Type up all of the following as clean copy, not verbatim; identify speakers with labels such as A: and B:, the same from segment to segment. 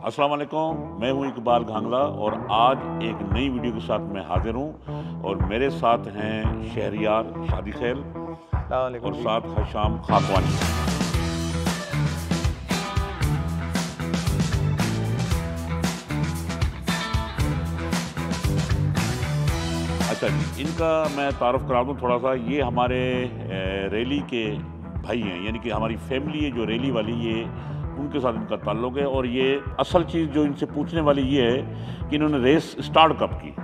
A: अस्सलाम वालेकुम, मैं हूं इकबाल घांगला और आज एक नई वीडियो के साथ मैं हाजिर हूं और मेरे साथ हैं शहरियार शादी खैल और
B: जी।
A: साथ हशाम खाकवानी। अच्छा जी, इनका मैं तारुफ करा दूं थोड़ा सा। ये हमारे रैली के भाई हैं, यानी कि हमारी फैमिली है जो रैली वाली, ये उनके साथ इनका ताल्लुक है। और ये असल चीज़ जो इनसे पूछने वाली ये है कि इन्होंने रेस स्टार्ट कब की।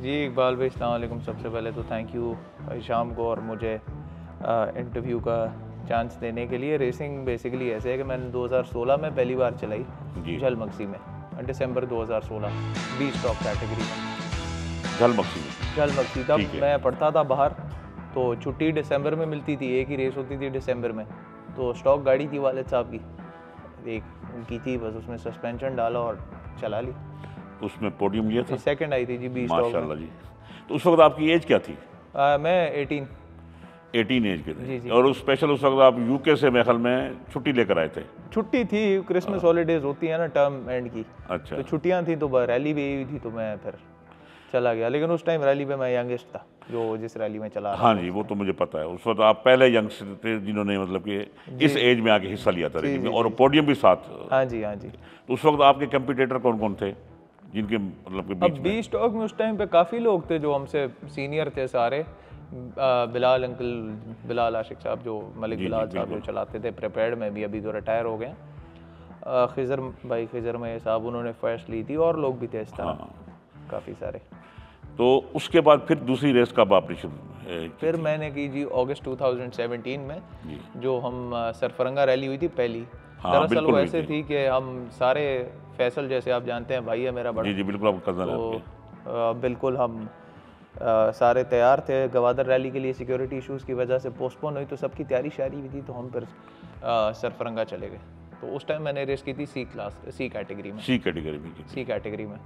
B: जी इकबाल भाई अस्सलाम वालेकुम। सबसे पहले तो थैंक यू शाम को और मुझे इंटरव्यू का चांस देने के लिए। रेसिंग बेसिकली ऐसे है कि मैंने 2016 में पहली बार चलाई
A: जी,
B: झलमक्सी में, दिसंबर 2016 बी स्टॉक कैटेगरी में।
A: झलमक्सी में।
B: झलमक्सी तब
A: ठीक है।
B: मैं पढ़ता था बाहर, तो छुट्टी दिसंबर में मिलती थी, एक ही रेस होती थी दिसंबर में। तो स्टॉक गाड़ी थी वालिद साहब की, एक उनकी थी, बस उसमें सस्पेंशन डाला और चला ली।
A: उसमें पोडियम लिया था।
B: सेकंड आई थी जी बी स्टॉक में।
A: माशाल्लाह जी। तो उस वक्त आपकी एज क्या थी?
B: मैं 18।
A: 18 एज के थे।
B: जी, जी।
A: और उस स्पेशल उस वक्त आप यूके से मेरे ख्याल में छुट्टी लेकर आए थे।
B: छुट्टी थी, क्रिसमस हॉलीडेज होती है ना टर्म एंड की,
A: अच्छा।
B: तो छुट्टियां थी, तो रैली भी हुई थी, तो मैं फिर चला गया। लेकिन उस टाइम रैली पे मैं यंगेस्ट था जो जिस रैली में चला रहा
A: हाँ
B: था
A: जी,
B: उस
A: वो
B: टाइम।
A: तो मुझे पता है। उस वक्त आप पहले यंगस्टर थे जिन्होंने मतलब कि इस
B: जी।
A: एज में आके हिस्सा लिया था
B: जी,
A: रैली में,
B: जी,
A: और
B: जी।
A: पोडियम भी साथ।
B: हाँ जी, हाँ जी।
A: तो उस वक्त आपके कंपटीटर कौन कौन थे जिनके मतलब के
B: अब
A: बीच में?
B: बी स्टॉक में उस टाइम पे काफ़ी लोग थे जो हमसे सीनियर थे सारे। बिलाल अंकल, बिलाल आशिक साहब, जो मलिक
A: जी जी,
B: बिलाल साहब जो
A: बिल्कुल।
B: चलाते थे प्रिपेयर्ड में, भी अभी तो रिटायर हो गए हैं। खिजर भाई, खिजर में साहब, उन्होंने फर्स्ट ली थी, और लोग भी थे इस तरह
A: हाँ।
B: काफ़ी सारे।
A: तो उसके बाद फिर दूसरी रेस कब आपने शुरू की
B: फिर
A: थी?
B: मैंने की जी अगस्त 2017 में,
A: जी।
B: जो हम सरफरंगा रैली हुई थी पहली।
A: हाँ
B: दरअसल
A: बिल्कुल
B: वो
A: हुई
B: ऐसे
A: थी।
B: थी कि हम सारे, फैसल जैसे आप जानते हैं भाई है मेरा बड़ा,
A: जी जी, बिल्कुल आपका कज़न है
B: तो
A: आपके।
B: बिल्कुल हम सारे तैयार थे। गवादर रैली के लिए सिक्योरिटी इश्यूज़ की वजह से पोस्टपोन हुई, तो सबकी तैयारी शारी भी थी, तो हम फिर सरफरंगा चले गए। तो उस टाइम मैंने रेस की थी सी कैटेगरी में।
A: सी कैटेगरी में की थी।
B: सी कैटेगरी में।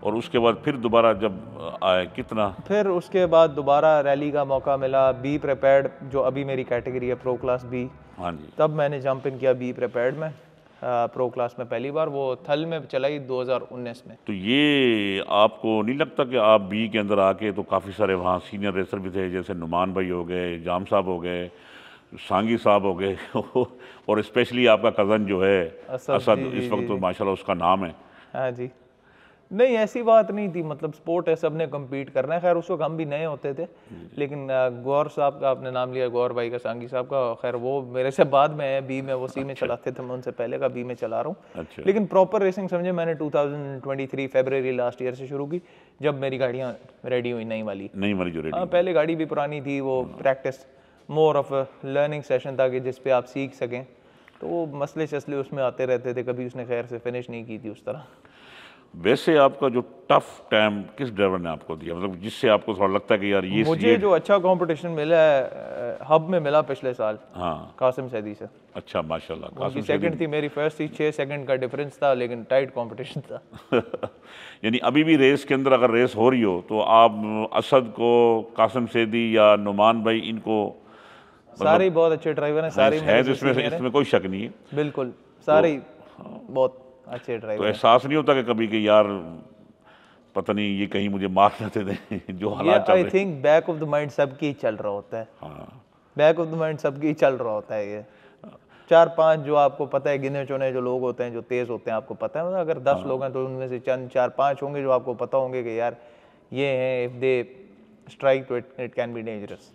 A: और उसके बाद फिर दोबारा जब आए कितना?
B: फिर उसके बाद दोबारा रैली का मौका मिला, बी प्रिपेयर्ड, जो अभी मेरी कैटेगरी है प्रो क्लास बी।
A: हाँ जी।
B: तब मैंने जंप इन किया बी प्रिपेयर्ड में, प्रो क्लास में पहली बार। वो थल में चलाई 2019 में।
A: तो ये आपको नहीं लगता कि आप बी के अंदर आके तो काफ़ी सारे वहाँ सीनियर रेसर भी थे, जैसे नुमान भाई हो गए, जाम साहब हो गए, सांगी साहब हो गए और स्पेशली आपका कज़न जो है
B: असद,
A: असद,
B: जी जी
A: इस
B: जी
A: वक्त तो
B: जी।
A: माशाल्लाह उसका नाम है।
B: हाँ जी। नहीं, ऐसी बात नहीं थी, मतलब स्पोर्ट है, सब ने कम्पीट करना है। खैर उस वक्त हम भी नए होते थे, लेकिन गौर साहब का आपने नाम लिया, गौर भाई का, सांगी साहब का, खैर वो मेरे से बाद में है बी में, वो सी में
A: अच्छा
B: चलाते थे, मैं उनसे पहले का बी में चला रहा हूँ।
A: अच्छा।
B: लेकिन प्रॉपर रेसिंग समझे मैंने 2023 फरवरी लास्ट ईयर से शुरू की, जब मेरी गाड़ियाँ रेडी हुई नई वाली।
A: नहीं मरी जो रेडी।
B: हाँ, पहले गाड़ी भी पुरानी थी, वो practice more of learning session था कि जिस पे आप सीख सकें, तो वो मसले शसले उसमें आते रहते थे, कभी उसने खैर से फिनिश नहीं की थी उस तरह।
A: वैसे आपका जो टफ टाइम किस ड्राइवर ने आपको दिया, मतलब जिससे आपको थोड़ा लगता है कि यार
B: मुझे जो अच्छा कंपटीशन मिला है हब में मिला पिछले साल,
A: हाँ।
B: कासिम सैदी से।
A: अच्छा माशाल्लाह।
B: उनकी
A: कासिम
B: सेकंड थी,
A: सैदी।
B: मेरी फर्स्ट थी, 6 सेकंड का डिफरेंस था, लेकिन टाइट कंपटीशन था।
A: यानी अभी भी रेस के अंदर अगर रेस हो रही हो तो आप असद को, कासिम सैदी या नुमान भाई, इनको
B: सारे ही
A: मतलब
B: बहुत अच्छे ड्राइवर हैं,
A: हैं,
B: सारे ही
A: है
B: मेरे
A: तो
B: से सीनियर हैं।
A: इसमें कोई शक नहीं है।
B: बिल्कुल,
A: तो
B: सारे ही बहुत अच्छे
A: तो
B: ड्राइवर हैं।
A: एहसास नहीं होता कि कभी कि यार पता नहीं ये कहीं मुझे मार न दे दें जो
B: ये
A: हालात चल
B: आई
A: रहे हैं।
B: Think back of the mind सबकी ही चल रहा होता है।
A: हाँ
B: बैक ऑफ द माइंड सबकी ही चल रहा होता है ये। 4-5 जो आपको पता है, गिने चुने जो लोग होते हैं, जो तेज होते हैं, आपको पता है, मतलब अगर 10 लोग हैं तो उनमें से चंद 4-5 होंगे जो आपको पता होंगे कि यार ये हैं, इफ दे स्ट्राइक तो इट कैन बी डेंजरस।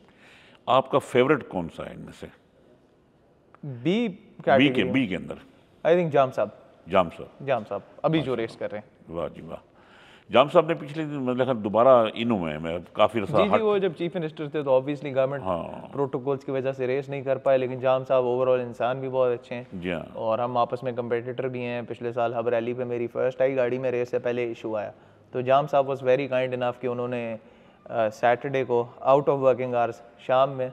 A: आपका फेवरेट कौन सा है इनमें से?
B: बी कैटेगरी में
A: बी के अंदर?
B: आई थिंक जाम साहब।
A: जाम साहब।
B: जाम साहब अभी जो रेस कर रहे हैं।
A: वाह जी वाह। जाम साहब ने पिछले दिन मतलब दोबारा इनू में मैं काफ़ी
B: जी जी,
A: हट।
B: वो जब चीफ मिनिस्टर थे तो ऑब्वियसली गवर्नमेंट
A: हाँ
B: प्रोटोकॉल्स की वजह से रेस नहीं कर पाए, लेकिन जाम साहब ओवरऑल इंसान भी बहुत अच्छे हैं,
A: जी हाँ।
B: और हम आपस में कंपेटिटर भी हैं। पिछले साल हब रैली पे मेरी फर्स्ट आई गाड़ी में, रेस से पहले इशू आया, तो जाम साहब वाज वेरी काइंड इनफ कि उन्होंने सैटरडे को आउट ऑफ वर्किंग आवर्स शाम में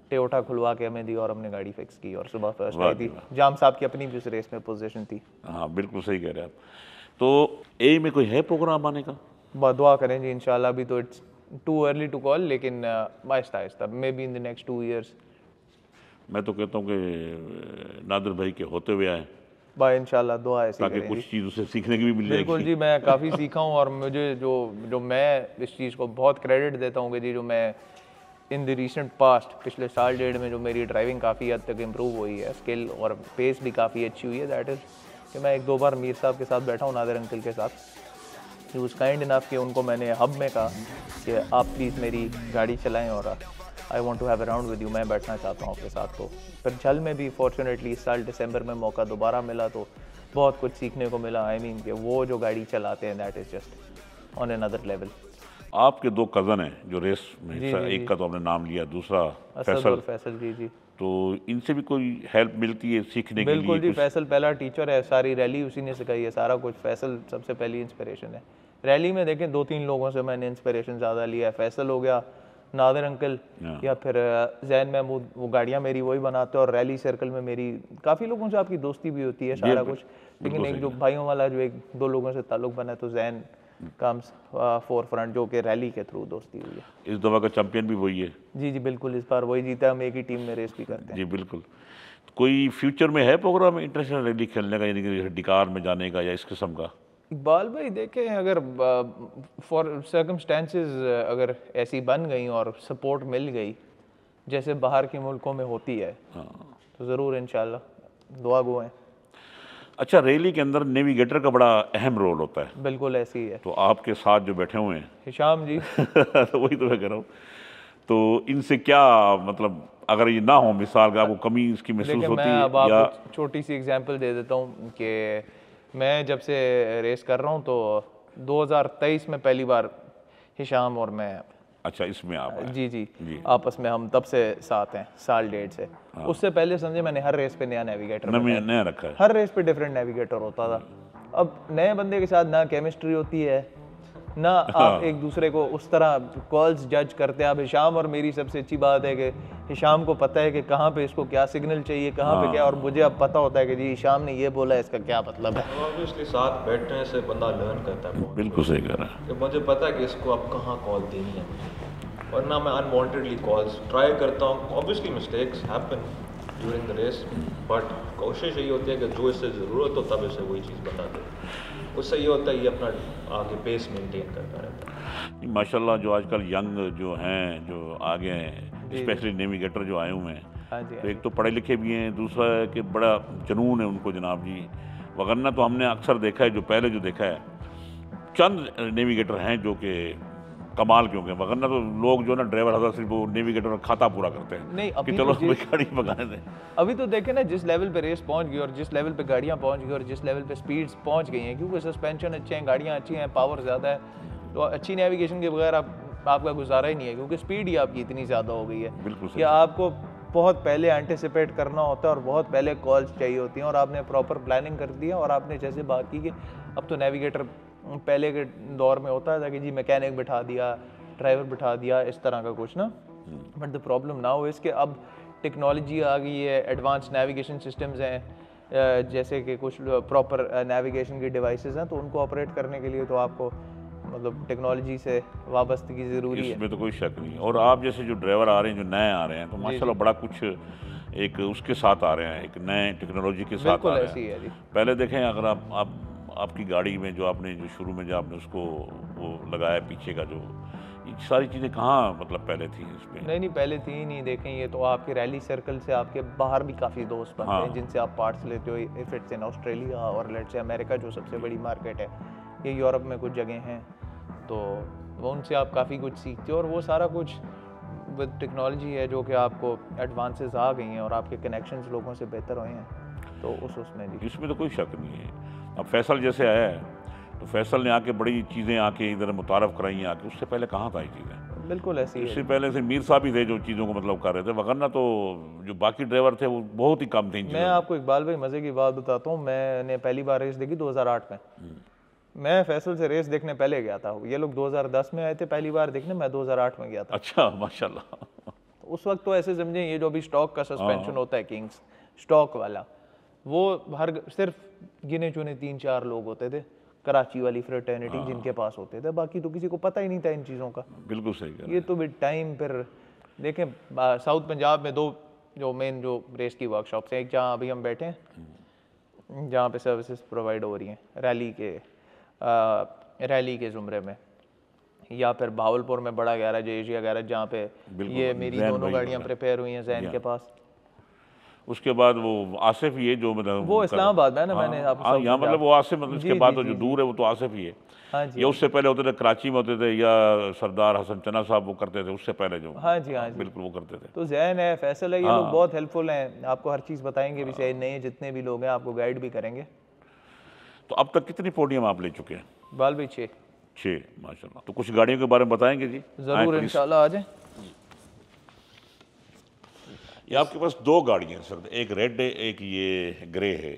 B: टोयोटा खुलवा के हमें दी, और हमने गाड़ी फिक्स की, और सुबह फर्स्ट
A: वाह
B: आई
A: जी
B: थी।
A: वाह।
B: जाम साहब की अपनी भी उस रेस में पोजीशन थी।
A: हाँ बिल्कुल सही कह रहे हैं आप। तो ए में कोई है प्रोग्राम आने का?
B: दुआ करें जी इंशाल्लाह। अभी तो it's too early to call, लेकिन आहिस्ता आहिस्ता, may be in the next 2 years।
A: मैं तो कहता हूँ कि नादिर भाई के होते हुए आए
B: भाई इंशाल्लाह दुआ ऐसी
A: ताकि
B: करें
A: कुछ
B: जी।
A: चीज़ उससे सीखने की भी मिल
B: बिल्कुल
A: जाएगी।
B: जी, मैं काफ़ी सीखा हूँ और मुझे जो जो मैं इस चीज़ को बहुत क्रेडिट देता हूँ कि जी जो मैं इन द रीसेंट पास्ट पिछले साल डेढ़ में जो मेरी ड्राइविंग काफ़ी हद तक इम्प्रूव हुई है, स्किल और पेस भी काफ़ी अच्छी हुई है, दैट इज़ कि मैं एक दो बार मीर साहब के साथ बैठा हूँ, नादिर अंकल के साथ। ही वाज काइंड इनफ कि उनको मैंने हब में कहा कि आप प्लीज़ मेरी गाड़ी चलाएं और I want to have a round with you, मैं बैठना चाहता हूँ आपके साथ। तो फिर जल में भी फॉर्चुनेटली इस साल दिसंबर में मौका दोबारा मिला, तो बहुत कुछ सीखने को मिला। आई मीन कि वो जो गाड़ी चलाते हैं that is just on another level.
A: आपके 2 कज़न हैं जो रेस में
B: जी
A: हिस्सा,
B: जी
A: एक
B: जी,
A: का तो आपने नाम लिया, दूसरा
B: असद
A: फैसल,
B: और फैसल जी जी।
A: तो इनसे भी कोई हेल्प मिलती है सीखने के लिए
B: बिल्कुल जी,
A: कुछ?
B: फैसल पहला टीचर है, सारी रैली उसी ने सिखाई है, सारा कुछ फैसल सबसे पहली इंस्पिरेशन है। रैली में देखें 2-3 लोगों से मैंने इंस्पिरेशन ज़्यादा लिया है, फैसल हो गया, नादिर अंकल,
A: हाँ,
B: या फिर जैन महमूद, वो गाड़ियाँ मेरी वही बनाते हैं, और रैली सर्कल में मेरी काफ़ी लोगों से आपकी दोस्ती भी होती है,
A: ये
B: सारा कुछ। लेकिन
A: बिल्कुल
B: एक
A: सही
B: जो
A: है।
B: भाइयों वाला जो एक दो लोगों से ताल्लुक़ बना है, तो जैन कम्स फोर फ्रंट, जो कि रैली के थ्रू दोस्ती हुई है।
A: इस दफ़ा का चैंपियन भी वही है।
B: जी जी बिल्कुल, इस बार वही जीता, हम एक ही टीम में रेस भी करते हैं।
A: जी, बिल्कुल। कोई फ्यूचर में है प्रोग्राम इंटरनेशनल रैली खेलने का, यानी कि जैसे डिकार में जाने का या इस किस्म का?
B: इकबाल भाई देखें, अगर फॉर सर्कमस्टेंसेस अगर ऐसी बन गई और सपोर्ट मिल गई जैसे बाहर के मुल्कों में होती है,
A: हाँ।
B: तो ज़रूर इंशाल्लाह दुआ गो हैं।
A: अच्छा, रैली के अंदर नेविगेटर का बड़ा अहम रोल होता है,
B: बिल्कुल ऐसी ही है।
A: तो आपके साथ जो बैठे हुए हैं
B: हिशाम जी,
A: तो वही तो मैं कह रहा हूँ, तो इनसे क्या मतलब, अगर ये ना हो मिसाल का, आपको कमी इसकी महसूस
B: देखिए मैं
A: होती है
B: अब
A: या?
B: आपको छोटी सी एग्जांपल दे देता हूँ कि मैं जब से रेस कर रहा हूँ, तो 2023 में पहली बार हिशाम और मैं,
A: अच्छा, इसमें आप आए।
B: जी जी,
A: जी,
B: आपस में हम तब से साथ हैं, साल डेढ़ से। उससे पहले समझे मैंने हर रेस पे नया नेविगेटर
A: नया
B: बैठाया,
A: नया रखा है।
B: हर रेस पे डिफरेंट नेविगेटर होता था। अब नए बंदे के साथ ना केमिस्ट्री होती है, ना आप एक दूसरे को उस तरह कॉल्स जज करते हैं। अब हिशाम और मेरी सबसे अच्छी बात है कि हिशाम को पता है कि कहाँ पे इसको क्या सिग्नल चाहिए, कहाँ पे क्या, और मुझे अब पता होता है कि जी हिशाम ने ये बोला है, इसका क्या मतलब है।
C: ऑब्वियसली साथ बैठने से बंदा लर्न करता है बहुत।
A: बिल्कुल सही कह रहा है।
C: कि मुझे पता है कि इसको अब कहाँ कॉल देनी है, और ना मैं अनवांटेडली कॉल्स ट्राई करता हूँ। Obviously mistakes happen during the race, but कोशिश यही होती है कि जो इससे ज़रूरत हो तब इसे वही चीज़ बता दो। उससे ये होता है ये अपना आगे पेस मेंटेन करता रहता है।
A: माशाल्लाह, जो आजकल यंग जो हैं, जो आगे हैं,
B: जी।
A: स्पेशली नेविगेटर जो आए हुए हैं,
B: हाँ जी,
A: तो एक तो पढ़े लिखे भी हैं, दूसरा है कि बड़ा जुनून है उनको जनाब जी। वगरना तो हमने अक्सर देखा है, जो पहले जो देखा है, चंद नेविगेटर हैं जो कि कमाल के होंगे, वगरना तो लोग जो ना ड्राइवर हज़रत सिर्फ वो नेविगेटर का खाता पूरा करते हैं
B: नहीं
A: कि
B: अभी
A: चलो
B: तो
A: भाई गाड़ी भगाने दें।
B: अभी तो देखें ना, जिस लेवल पे रेस पहुंच गई और जिस लेवल पे गाड़ियां पहुंच गई और जिस लेवल पे स्पीड्स पहुंच गई हैं, क्योंकि सस्पेंशन अच्छे हैं, गाड़ियां अच्छी हैं, पावर ज़्यादा है, तो अच्छी नेविगेशन के बगैर आपका गुजारा ही नहीं है, क्योंकि स्पीड ही आपकी इतनी ज़्यादा हो गई है
A: बिल्कुल
B: कि
A: सही।
B: आपको बहुत पहले एंटिसिपेट करना होता है और बहुत पहले कॉल्स चाहिए होती हैं, और आपने प्रॉपर प्लानिंग कर दिया। और आपने जैसे बात की कि अब तो नेविगेटर पहले के दौर में होता था कि जी मैकेनिक बिठा दिया, ड्राइवर बिठा दिया, इस तरह का कुछ ना। But the problem now is कि अब टेक्नोलॉजी आ गई है, एडवांस नेविगेशन सिस्टम्स हैं, जैसे कि कुछ प्रॉपर नेविगेशन की डिवाइसेस हैं, तो उनको ऑपरेट करने के लिए तो आपको मतलब टेक्नोलॉजी से वाबस्तगी ज़रूरी है।
A: इसमें तो कोई शक नहीं। और आप जैसे जो ड्राइवर आ रहे हैं, जो नए आ रहे हैं, तो
B: जी
A: माशाल्लाह
B: जी
A: बड़ा कुछ एक उसके साथ आ रहे हैं, एक नए टेक्नोलॉजी के साथ आ
B: बिल्कुल
A: रहे
B: ऐसी
A: हैं।
B: है जी।
A: पहले देखें, अगर आप आपकी गाड़ी में जो आपने जो शुरू में जो आपने उसको वो लगाया पीछे का, जो ये सारी चीज़ें कहाँ मतलब पहले थी इसमें?
B: नहीं नहीं, पहले थी ही नहीं। देखें, ये तो आपके रैली सर्कल से आपके बाहर भी काफ़ी दोस्त बनते
A: हाँ।
B: हैं जिनसे आप पार्ट्स लेते हो, इफ इट्स इन ऑस्ट्रेलिया और लेट्स से अमेरिका जो सबसे बड़ी मार्केट है, ये यूरोप में कुछ जगह हैं, तो वो उनसे आप काफ़ी कुछ सीखते हो। और वो सारा कुछ विद टेक्नोलॉजी है जो कि आपको एडवांसेस आ गई हैं और आपके कनेक्शंस लोगों से बेहतर हुए हैं, तो उसमें जी।
A: इसमें तो कोई शक नहीं है। अब फैसल जैसे आया है, तो फैसल ने आके बड़ी चीज़ें आके इधर मुतारफ़ कराई हैं आके, उससे पहले कहाँ था ये चीज़ें?
B: बिल्कुल ऐसी है
A: इससे
B: जी।
A: पहले से मीर साहब ही थे जो चीज़ों को मतलब कर रहे थे, वगरना तो जो बाकी ड्राइवर थे वो बहुत ही कम थे इन
B: मैं
A: चीज़ों में।
B: आपको इकबाल भाई मज़े की बात बताता हूँ, मैंने पहली बार रेस देखी 2008 में। मैं फैसल से रेस देखने पहले गया था, ये लोग 2010 में आए थे पहली बार देखने, मैं 2008 में गया था।
A: अच्छा, माशाल्लाह।
B: तो उस वक्त तो ऐसे समझें, ये जो भी स्टॉक का सस्पेंशन होता है किंग्स स्टॉक वाला, वो सिर्फ गिने चुने 3-4 लोग होते थे कराची वाली फ्रेटर्निटी जिनके पास होते थे, बाकी तो किसी को पता ही नहीं था इन चीज़ों का।
A: बिल्कुल सही कह रहे
B: ये तो विद टाइम फिर देखें, साउथ पंजाब में दो जो मेन जो रेस की वर्कशॉप्स हैं, एक जहाँ अभी हम बैठे हैं, जहाँ पे सर्विसेज प्रोवाइड हो रही हैं रैली के ज़ुमरे में, या फिर भावलपुर में बड़ा गैराज एशिया गैराज जहाँ पे ये मेरी दोनों गाड़ियाँ प्रिपेयर हुई हैं जैन के पास।
A: उसके बाद वो आसिफ ही है जो मतलब
B: वो इस्लामाबाद में है ना, मैंने आपको
A: यहाँ मतलब वो आसिफ मतलब इसके बाद जो दूर है वो तो आसिफ ही है।
B: हाँ जी,
A: या उससे पहले होते थे कराची में होते थे, या सरदार हसन चना साहब वो करते थे उससे पहले जो।
B: हाँ जी, हाँ जी,
A: बिल्कुल वो करते थे।
B: तो जैन है, फैसल है, ये लोग बहुत हेल्पफुल हैं, आपको हर चीज़ बताएंगे भी, सही नए जितने भी लोग हैं आपको गाइड भी करेंगे।
A: तो अब तक कितनी पोडियम आप ले चुके हैं?
B: बाल भाई 6
A: माशाल्लाह। तो कुछ गाड़ियों के बारे में बताएंगे जी?
B: ज़रूर इंशाल्लाह, आ जाएं।
A: ये आपके पास 2 गाड़ियाँ हैं सर, एक रेड है एक ये ग्रे है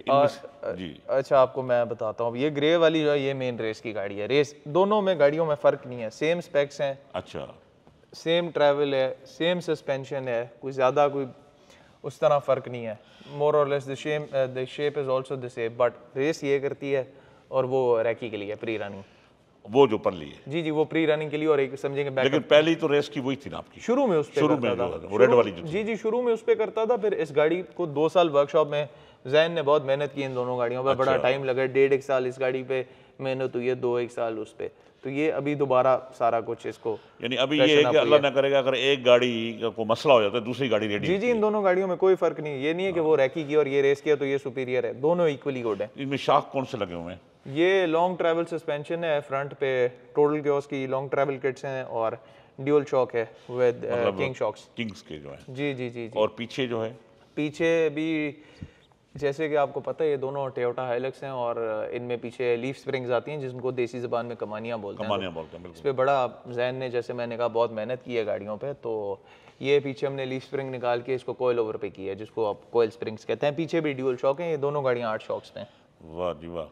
A: जी।
B: अच्छा, आपको मैं बताता हूँ, ये ग्रे वाली जो है ये मेन रेस की गाड़ी है। रेस दोनों में गाड़ियों में फ़र्क नहीं है, सेम स्पेक्स हैं,
A: अच्छा,
B: सेम ट्रैवल है, सेम सस्पेंशन है, कोई ज़्यादा कोई उस तरह फ़र्क नहीं है। मोर और less the shape is also the same, but race ये करती है और वो रैकी के लिए प्री रनिंग,
A: वो जो परली है
B: जी, वो प्री रनिंग के लिए, और एक समझेंगे
A: लेकिन पहली तो रेस की वही थी ना आपकी
B: शुरू में उस पे
A: शुरू में
B: करता था,
A: वो रेड वाली जो थी।
B: जी, शुरू में उस पे करता था। फिर इस गाड़ी को 2 साल वर्कशॉप में जैन ने बहुत मेहनत की, इन दोनों गाड़ियों पे बड़ा टाइम लगा, 1.5 साल इस गाड़ी पे मेहनत हुई है, 2-1 साल उस पे। तो ये अभी दोबारा सारा कुछ इसको,
A: यानी अभी ये है कि अल्लाह ना करेगा अगर एक गाड़ी को मसला हो जाता है दूसरी गाड़ी रेडी।
B: जी, इन दोनों गाड़ियों में कोई फर्क नहीं है। ये नहीं है कि वो रैकी की और ये रेस किया तो ये सुपीरियर है, दोनों इक्वली गुड है।
A: इनमें शाख कौन से लगे हुए हैं?
B: ये लॉन्ग ट्रैवल सस्पेंशन है, फ्रंट पे टोटल क्योस की लॉन्ग ट्रैवल किट्स हैं, और ड्यूल शॉक है विद किंग शॉक्स,
A: किंग्स के जो है।
B: जी।
A: और पीछे जो है,
B: पीछे भी जैसे कि आपको पता है ये दोनों टोयोटा हाइलक्स हैं, और इनमें पीछे लीफ स्प्रिंग्स आती हैं जिनको देसी ज़बान में कमानियाँ बोलते हैं।
A: बिल्कुल।
B: इस पर बड़ा जैन ने, जैसे मैंने कहा, बहुत मेहनत की है गाड़ियों पे। तो ये पीछे हमने लीफ स्प्रिंग निकाल के इसको कोयल ओवर पे किया है, जिसको आप कोयल स्प्रिंग्स कहते हैं। पीछे भी ड्यूल शॉक हैं, ये दोनों गाड़ियाँ 8 शॉक्स पे हैं।
A: वाह जी वाह,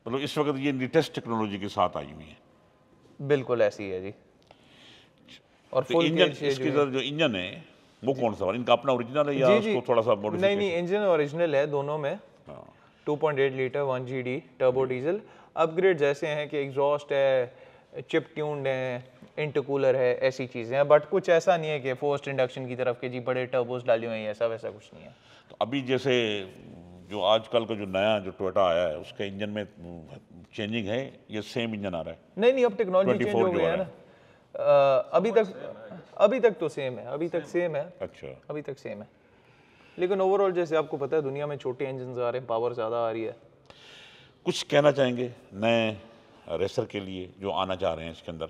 A: मतलब इस वक्त ये लेटेस्ट टेक्नोलॉजी के साथ आई हुई है।
B: बिल्कुल ऐसी है जी। और
A: तो
B: फुल
A: इंजन, इसके जो इंजन है वो कौन सा, इनका अपना ओरिजिनल है या उसको थोड़ा सा मॉडिफिकेशन?
B: नहीं, इंजन ओरिजिनल है दोनों में। 2.8 litre 1 GD turbo diesel. Upgrade जैसे हैं कि एग्जॉस्ट है, चिप ट्यून्ड है, इंटरकूलर है, ऐसी चीज़ें हैं, बट कुछ ऐसा नहीं है कि फोर्स्ड इंडक्शन की तरफ के जी बड़े टर्बोस डाले हुए हैं, ऐसा वैसा कुछ नहीं है।
A: तो अभी जैसे जो आजकल का जो नया जो टोयोटा आया है उसके इंजन में चेंजिंग है, ये सेम इंजन आ रहा है?
B: नहीं, अब टेक्नोलॉजी चेंज हो गई है ना। अभी तक तो सेम है,
A: अच्छा,
B: अभी तक सेम है। लेकिन ओवरऑल जैसे आपको पता है दुनिया में छोटे इंजन आ रहे हैं, पावर ज़्यादा आ रही है।
A: कुछ कहना चाहेंगे नए रेसर के लिए जो आना चाह रहे हैं इसके अंदर?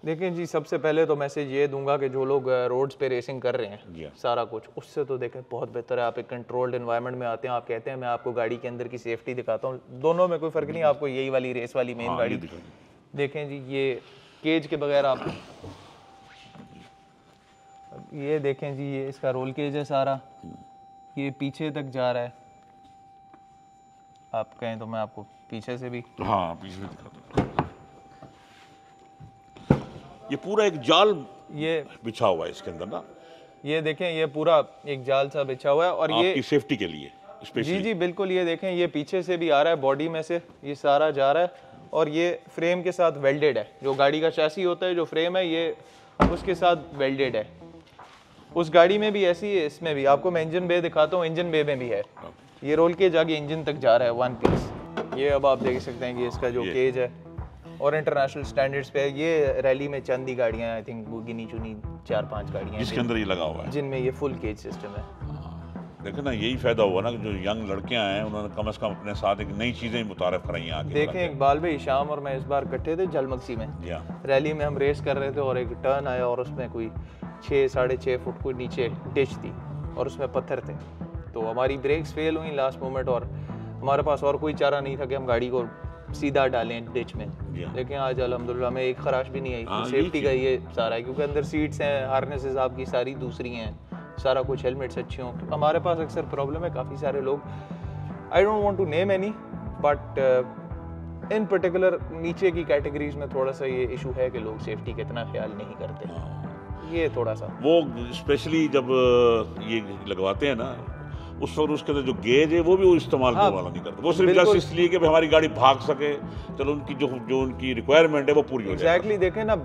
B: देखें जी, सबसे पहले तो मैसेज ये दूंगा कि जो लोग रोड्स पे रेसिंग कर रहे हैं सारा कुछ, उससे तो देखें बहुत बेहतर है आप एक कंट्रोल्ड एनवायरनमेंट में आते हैं। आप कहते हैं मैं आपको गाड़ी के अंदर की सेफ्टी दिखाता हूँ, दोनों में कोई फ़र्क नहीं, आपको यही वाली रेस वाली मेन गाड़ी देखें जी। ये केज के बगैर आप ये देखें जी, ये इसका रोल केज है सारा, ये पीछे तक जा रहा है। आप कहें तो मैं आपको पीछे से भी,
A: हाँ पीछे से दिखाता हूँ। ये पूरा एक जाल ये बिछा हुआ है इसके अंदर ना,
B: ये देखें ये पूरा एक जाल सा बिछा हुआ है, और ये
A: आपकी सेफ्टी के लिए स्पेशली।
B: जी बिल्कुल। ये देखें ये पीछे से भी आ रहा है, बॉडी में से ये सारा जा रहा है, और ये फ्रेम के साथ वेल्डेड है। जो गाड़ी का चैसी होता है, जो फ्रेम है, ये उसके साथ वेल्डेड है। उस गाड़ी में भी ऐसी है, इसमें भी। आपको मैं इंजन बे दिखाता हूँ, इंजन बे में भी है। ये रोल केज आगे इंजन तक जा रहा है 1 पीस। ये अब आप देख सकते हैं कि इसका जो केज है और इंटरनेशनल स्टैंडर्ड्स पे है। ये रैली में चंद ही गाड़ियाँ, आई थिंक वो गिनी चुनी 4-5 गाड़ियाँ
A: जिसके अंदर ये लगा हुआ है,
B: जिनमें ये फुल केज सिस्टम है।
A: देखो ना, यही फायदा हुआ ना कि जो यंग लड़कियां हैं उन्होंने कम से कम अपने साथ एक नई चीजें मुतारिफ कराई आगे।
B: देखें इकबाल भाई, शाम और मैं इस बार इकट्ठे थे जलमक्सी में, रैली में हम रेस कर रहे थे, और एक टर्न आया और उसमें कोई 6-6.5 फुट कोई नीचे डिच थी और उसमें पत्थर थे। तो हमारी ब्रेक्स फेल हुई लास्ट मोमेंट, और हमारे पास और कोई चारा नहीं था कि हम गाड़ी को सीधा डालें डिच में। लेकिन आज अल्हम्दुलिल्लाह में एक खराश भी नहीं आई। सेफ्टी का ये सारा है, क्योंकि अंदर सीट्स हैं, हार्नेसेस आपकी सारी दूसरी हैं, सारा कुछ, हेलमेट्स अच्छे हों। हमारे पास अक्सर प्रॉब्लम है, काफ़ी सारे लोग, I don't want to name any, but in particular नीचे की कैटेगरीज में थोड़ा सा ये इशू है कि लोग सेफ्टी का इतना ख्याल नहीं करते। ये थोड़ा सा
A: वो स्पेशली जब ये लगवाते हैं ना, उस वक्त उसके अंदर जो गेज है वो भी वो इस्तेमाल वाला नहीं करते। वो सिर्फ जस्ट इसलिए कि हमारी गाड़ी भाग सके, चलो उनकी जो उनकी रिक्वायरमेंट है वो पूरी हो जाए।
B: एग्जैक्टली। देखें ना,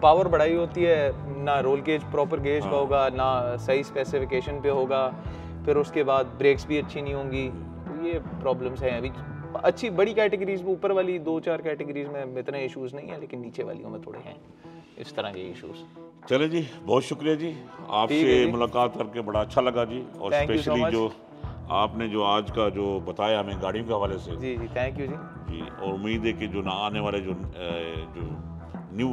B: पावर बढ़ाई होती है ना, रोल गेज प्रॉपर गेज का होगा ना, सही स्पेसिफिकेशन पे होगा, फिर उसके बाद ब्रेक्स भी अच्छी नहीं होंगी। ये प्रॉब्लम्स हैं अभी। अच्छी बड़ी कैटेगरीज में, ऊपर वाली 2-4 कैटेगरीज में इतने इश्यूज नहीं है, लेकिन नीचे वालियों में थोड़े हैं इस तरह के इश्यूज।
A: चले जी, बहुत शुक्रिया जी, आपसे मुलाकात करके बड़ा अच्छा लगा जी। और स्पेशली जो आपने जो आज का जो बताया हमें गाड़ियों के हवाले से,
B: जी जी थैंक यू जी।
A: जी, और उम्मीद है कि जो ना आने वाले जो न्यू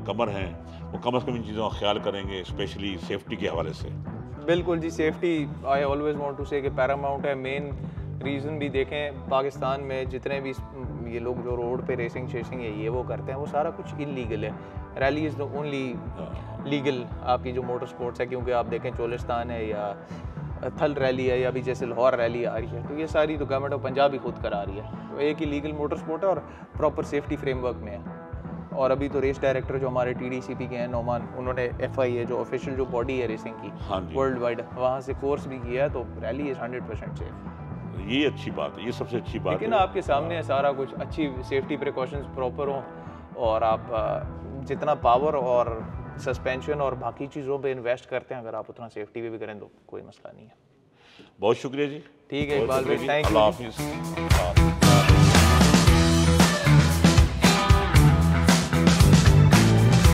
A: कमर हैं वो कम से कम इन चीज़ों का ख्याल करेंगे, स्पेशली सेफ्टी के हवाले से।
B: बिल्कुल जी, safety I always want to say कि पैरामाउंट है। मेन रीज़न भी देखें, पाकिस्तान में जितने भी ये लोग जो रोड पे रेसिंग शेसिंग है ये वो करते हैं, वो सारा कुछ इलीगल है। Rally is the only legal आपकी जो मोटर स्पोर्ट्स है, क्योंकि आप देखें चोलिस्तान है या थल रैली है या अभी जैसे लाहौर रैली आ रही है, तो ये सारी तो गवर्नमेंट ऑफ पंजाब ही खुद करा रही है। तो एक ही लीगल मोटर स्पोर्ट है और प्रॉपर सेफ्टी फ्रेमवर्क में है। और अभी तो रेस डायरेक्टर जो हमारे TDCP के हैं नोमान, उन्होंने FIA जो ऑफिशियल जो बॉडी है रेसिंग की वर्ल्ड वाइड, वहाँ से कोर्स भी किया है, तो रैली इज़ 100% सेफ।
A: ये अच्छी बात है, ये सबसे अच्छी बात है।
B: लेकिन आपके सामने है सारा कुछ, अच्छी सेफ्टी प्रिकॉशंस प्रॉपर हों, और आप जितना पावर और सस्पेंशन और बाकी चीज़ों पे इन्वेस्ट करते हैं, अगर आप उतना सेफ्टी पे भी करें तो कोई मसला नहीं है।
A: बहुत शुक्रिया जी।
B: ठीक है इकबाल भाई, थैंक यू।
A: अल्लाह हाफिज़।